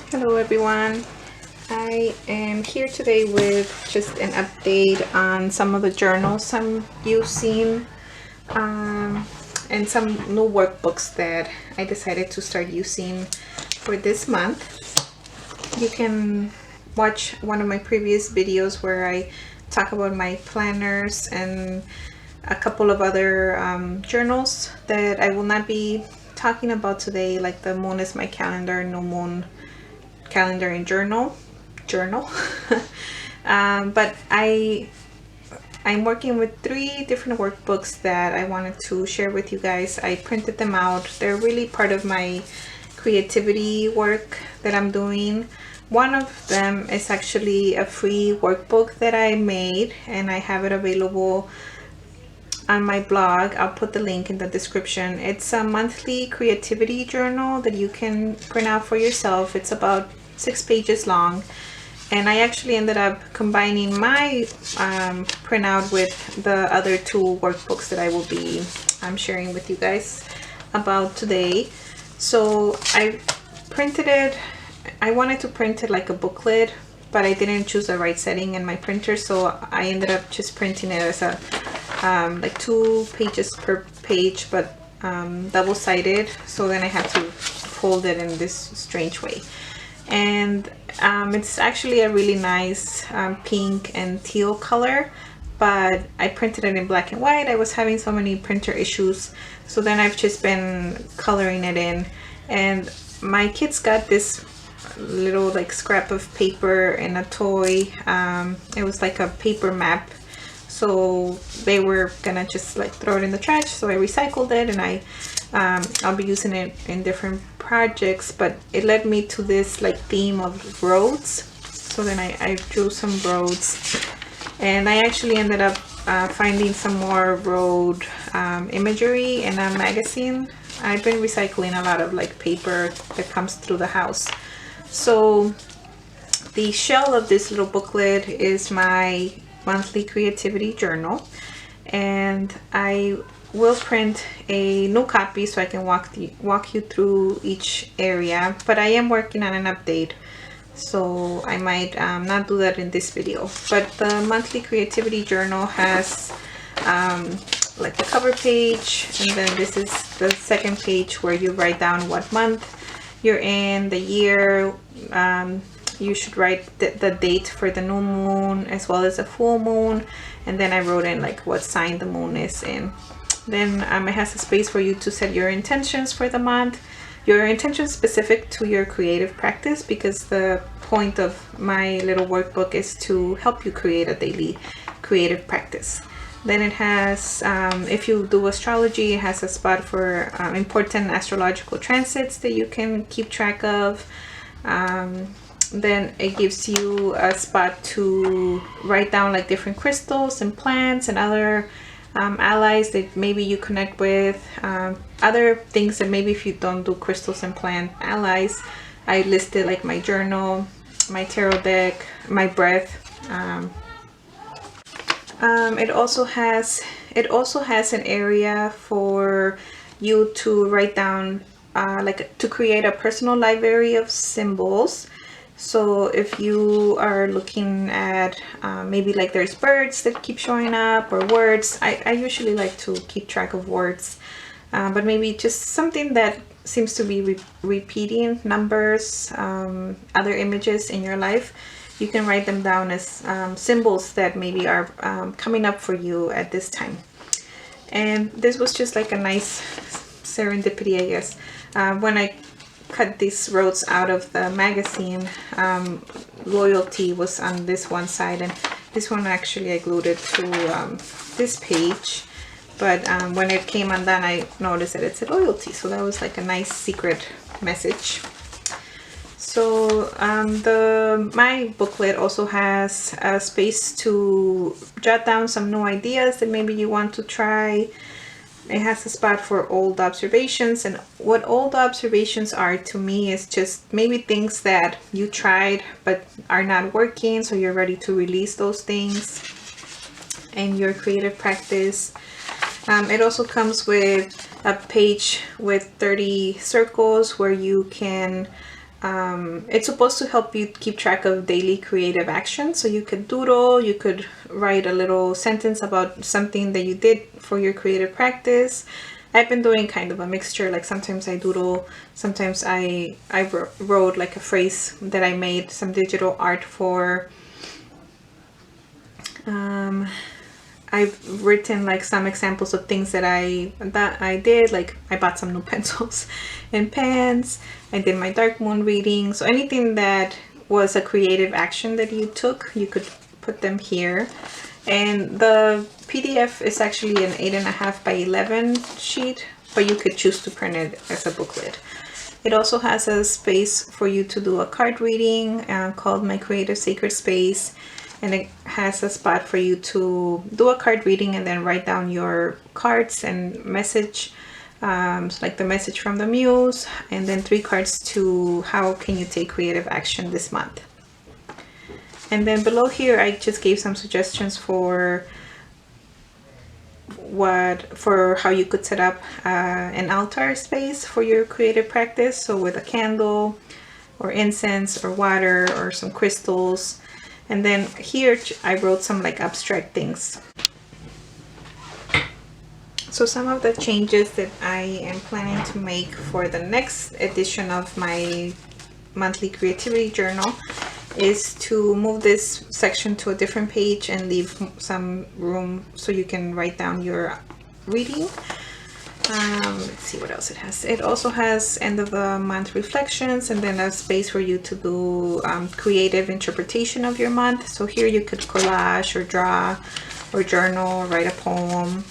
Hello everyone, I am here today with just an update on some of the journals I'm using and some new workbooks that I decided to start using for this month. You can watch one of my previous videos where I talk about my planners and a couple of other journals that I will not be talking about today, like the moon is my calendar, no moon calendar and journal. But I'm working with 3 different workbooks that I wanted to share with you guys. I printed them out. They're really part of my creativity work that I'm doing. One of them is actually a free workbook that I made, and I have it available on my blog. I'll put the link in the description. It's a monthly creativity journal that you can print out for yourself. It's about 6 pages long, and I actually ended up combining my printout with the other 2 workbooks that I will be sharing with you guys about today. So I printed it. I wanted to print it like a booklet, but I didn't choose the right setting in my printer, so I ended up just printing it as a like 2 pages per page, but double-sided. So then I had to fold it in this strange way, and it's actually a really nice pink and teal color, but I printed it in black and white. I was having so many printer issues, so then I've just been coloring it in. And my kids got this little like scrap of paper and a toy. It was like a paper map, so they were gonna just like throw it in the trash, so I recycled it, and I'll be using it in different projects. But it led me to this like theme of roads, so then I drew some roads, and I actually ended up finding some more road imagery in a magazine. I've been recycling a lot of like paper that comes through the house. So the shell of this little booklet is my monthly creativity journal, and I will print a new copy so I can walk you through each area, but I am working on an update, so I might not do that in this video. But the monthly creativity journal has like the cover page, and then this is the second page where you write down what month you're in, the year. You should write the date for the new moon as well as the full moon, and then I wrote in like what sign the moon is in. Then it has a space for you to set your intentions for the month, your intentions specific to your creative practice, because the point of my little workbook is to help you create a daily creative practice. Then it has, if you do astrology, it has a spot for important astrological transits that you can keep track of. Then it gives you a spot to write down like different crystals and plants and other allies that maybe you connect with, other things that maybe if you don't do crystals and plant allies. I listed like my journal, my tarot deck, my breath. It also has an area for you to write down like to create a personal library of symbols. So if you are looking at maybe like there's birds that keep showing up, or words, I usually like to keep track of words, but maybe just something that seems to be repeating, numbers, other images in your life. You can write them down as symbols that maybe are coming up for you at this time. And this was just like a nice serendipity, I guess. When I cut these roads out of the magazine, loyalty was on this one side, and this one actually I glued it to this page. But when it came undone, I noticed that it said loyalty, so that was like a nice secret message. So my booklet also has a space to jot down some new ideas that maybe you want to try. It has a spot for old observations, and what old observations are to me is just maybe things that you tried but are not working, so you're ready to release those things in your creative practice. It also comes with a page with 30 circles where you can It's supposed to help you keep track of daily creative action. So you could doodle, you could write a little sentence about something that you did for your creative practice. I've been doing kind of a mixture, like sometimes I doodle, sometimes I wrote like a phrase that I made some digital art for. I've written like some examples of things that I did, like I bought some new pencils and pens. I did my dark moon reading. So anything that was a creative action that you took, you could put them here. And the PDF is actually an 8.5 by 11 sheet, but you could choose to print it as a booklet. It also has a space for you to do a card reading called My Creative Sacred Space. And it has a spot for you to do a card reading and then write down your cards and message, like the message from the muse, and then 3 cards to how can you take creative action this month. And then below here, I just gave some suggestions for how you could set up an altar space for your creative practice. So with a candle or incense or water or some crystals. And then here I wrote some like abstract things. So some of the changes that I am planning to make for the next edition of my monthly creativity journal is to move this section to a different page and leave some room so you can write down your reading. Let's see what else it has. It also has end of the month reflections and then a space for you to do creative interpretation of your month. So here you could collage or draw or journal, or write a poem.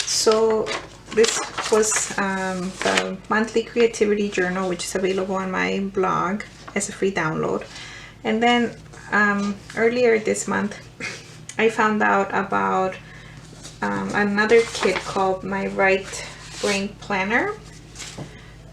So this was the monthly creativity journal, which is available on my blog as a free download. And then earlier this month, I found out about another kit called my Right Brain Planner,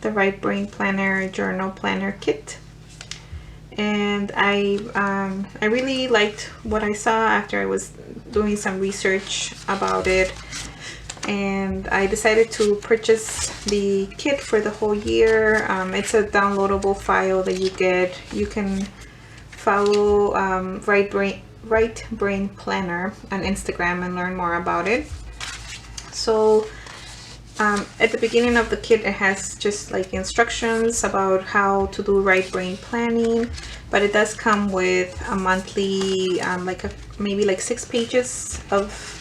the Right Brain Planner Journal Planner Kit. And I really liked what I saw after I was doing some research about it. And I decided to purchase the kit for the whole year. It's a downloadable file that you get. You can follow Right Brain Planner on Instagram and learn more about it. So at the beginning of the kit, it has just like instructions about how to do right brain planning, but it does come with a monthly maybe like 6 pages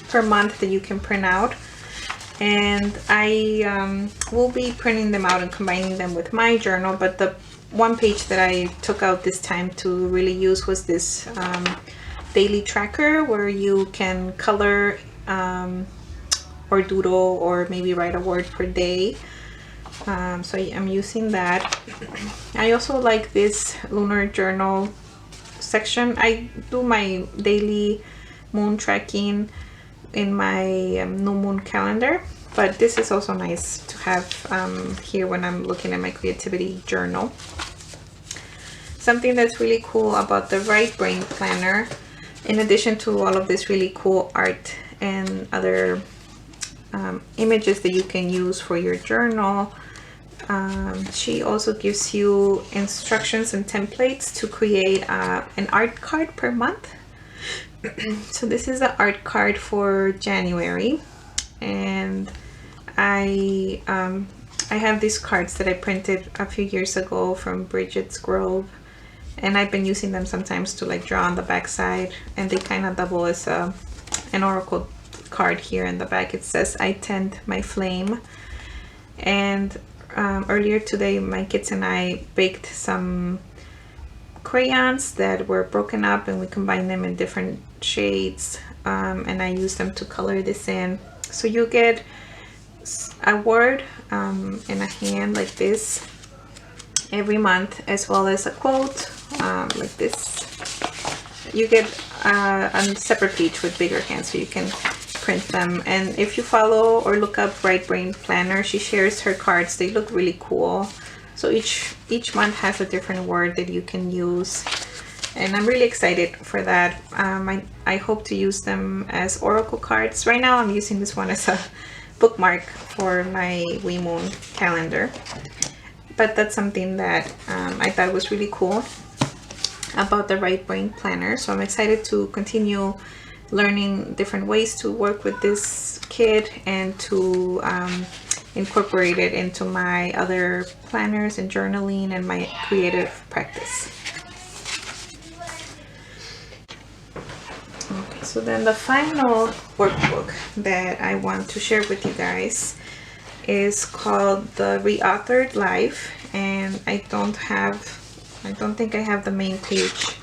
per month that you can print out. And I will be printing them out and combining them with my journal, but the one page that I took out this time to really use was this daily tracker where you can color or doodle or maybe write a word per day. So I'm using that. I also like this lunar journal section. I do my daily moon tracking in my new moon calendar, but this is also nice to have here when I'm looking at my creativity journal. Something that's really cool about the Right Brain Planner, in addition to all of this really cool art and other images that you can use for your journal, she also gives you instructions and templates to create an art card per month. So this is the art card for January, and I have these cards that I printed a few years ago from Bridget's Grove, and I've been using them sometimes to like draw on the back side, and they kind of double as an oracle card. Here in the back it says, "I tend my flame." And earlier today my kids and I baked some crayons that were broken up, and we combined them in different shades, and I used them to color this in. So you get a word in a hand like this every month, as well as a quote like this. You get a separate page with bigger hands so you can print them. And if you follow or look up Right Brain Planner, she shares her cards. They look really cool. So each month has a different word that you can use, and I'm really excited for that. I hope to use them as oracle cards. Right now I'm using this one as a bookmark for my Wee Moon calendar. but that's something that I thought was really cool about the Right Brain Planner. So I'm excited to continue learning different ways to work with this kit and to incorporate it into my other planners and journaling and my creative practice. Okay, so then the final workbook that I want to share with you guys is called The Reauthored Life, and I don't think I have the main page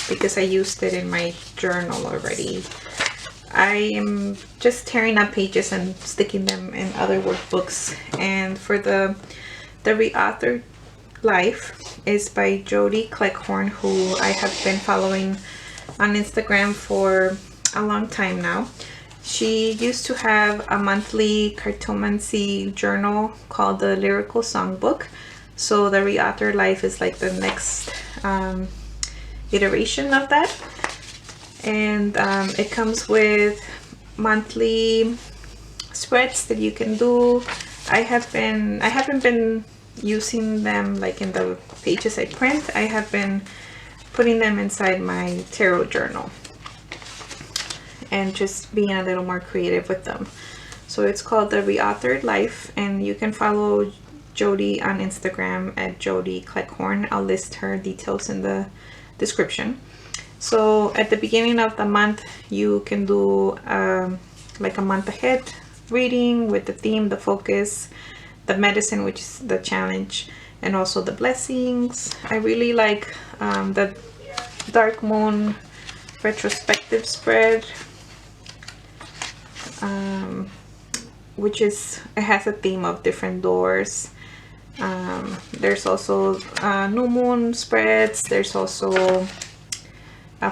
because I used it in my journal already. I am just tearing up pages and sticking them in other workbooks. And for the Reauthored Life is by Jody Cleckhorn, who I have been following on Instagram for a long time now. She used to have a monthly cartomancy journal called the Lyrical Songbook. So the Reauthored Life is like the next iteration of that. And it comes with monthly spreads that you can do. I haven't been using them like in the pages I print. I have been putting them inside my tarot journal and just being a little more creative with them. So it's called The Reauthored Life, and you can follow Jody on Instagram at Jody Cleckhorn. I'll list her details in the description. So at the beginning of the month, you can do like a month ahead reading with the theme, the focus, the medicine, which is the challenge, and also the blessings. I really like the Dark Moon retrospective spread, which is, it has a theme of different doors. There's also new moon spreads. There's also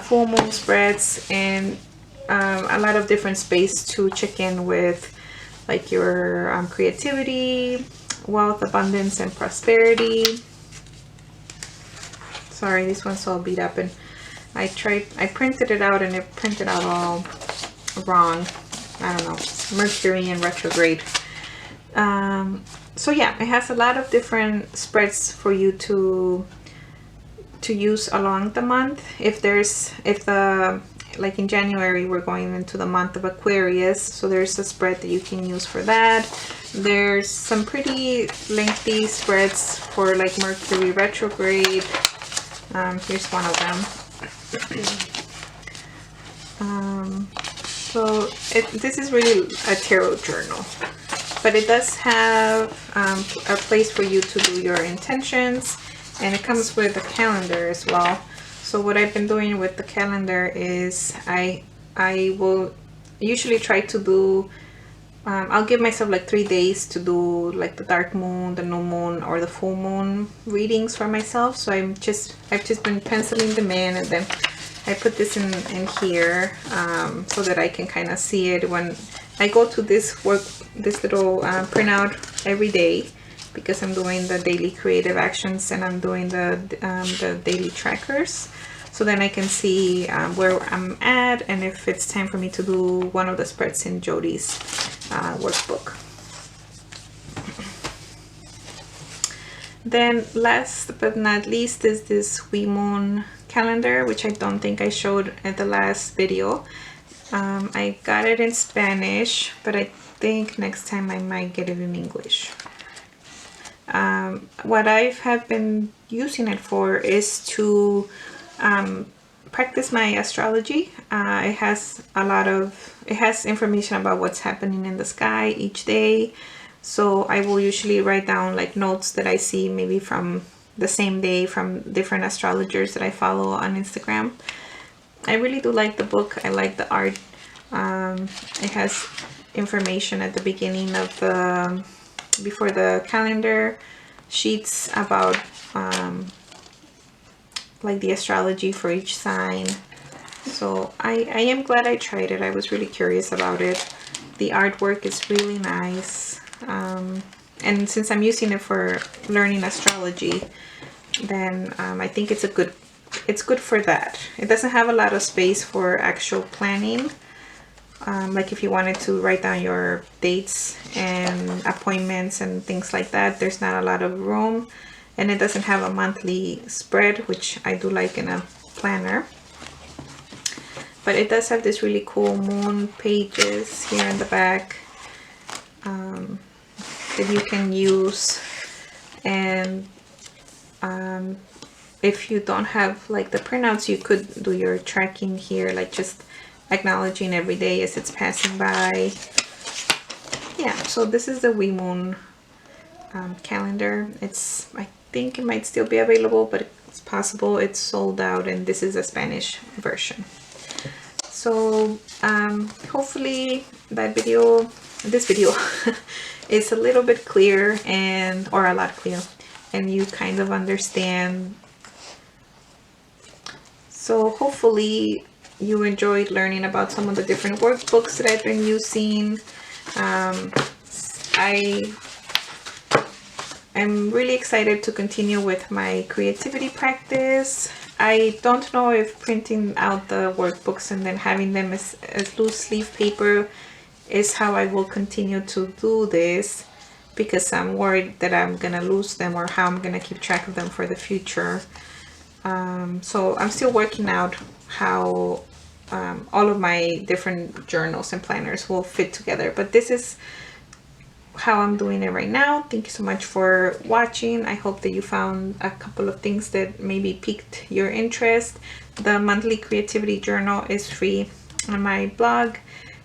full moon spreads, and a lot of different space to check in with, like your creativity, wealth, abundance, and prosperity. Sorry, this one's all beat up, and I printed it out and it printed out all wrong. I don't know, Mercury in retrograde. So yeah, it has a lot of different spreads for you to use along the month. Like in January, we're going into the month of Aquarius, so there's a spread that you can use for that. There's some pretty lengthy spreads for like Mercury retrograde. Here's one of them. So this is really a tarot journal, but it does have a place for you to do your intentions, and it comes with a calendar as well. So what I've been doing with the calendar is I will usually try to do, I'll give myself like 3 days to do like the dark moon, the new moon, or the full moon readings for myself. So I've just been penciling them in, and then I put this in here so that I can kind of see it when I go to this little printout every day, because I'm doing the daily creative actions and I'm doing the daily trackers. So then I can see where I'm at, and if it's time for me to do one of the spreads in Jody's workbook. Then last but not least is this Wee Moon calendar, which I don't think I showed at the last video. I got it in Spanish, but I think next time I might get it in English. What I have been using it for is to practice my astrology. It has information about what's happening in the sky each day. So I will usually write down like notes that I see maybe from the same day from different astrologers that I follow on Instagram. I really do like the book. I like the art. It has information at the beginning of before the calendar sheets about like the astrology for each sign. So I am glad I tried it. I was really curious about it. The artwork is really nice. And since I'm using it for learning astrology, then I think it's good for that. It doesn't have a lot of space for actual planning. Like if you wanted to write down your dates and appointments and things like that, there's not a lot of room. and it doesn't have a monthly spread, which I do like in a planner. But it does have this really cool moon pages here in the back that you can use. And if you don't have like the printouts, you could do your tracking here, like just acknowledging every day as it's passing by. Yeah, so this is the Wee Moon calendar. I think it might still be available, but it's possible it's sold out, and this is a Spanish version. So hopefully this video is a little bit clear, or a lot clear, and you kind of understand. So hopefully you enjoyed learning about some of the different workbooks that I've been using. I'm really excited to continue with my creativity practice. I don't know if printing out the workbooks and then having them as loose leaf paper is how I will continue to do this, because I'm worried that I'm gonna lose them, or how I'm gonna keep track of them for the future. So I'm still working out how all of my different journals and planners will fit together, but this is how I'm doing it right now. Thank you so much for watching. I hope that you found a couple of things that maybe piqued your interest. The monthly creativity journal is free on my blog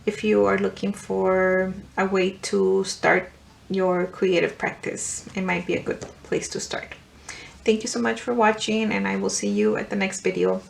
if you are looking for a way to start your creative practice. It might be a good place to start. Thank you so much for watching, and I will see you at the next video.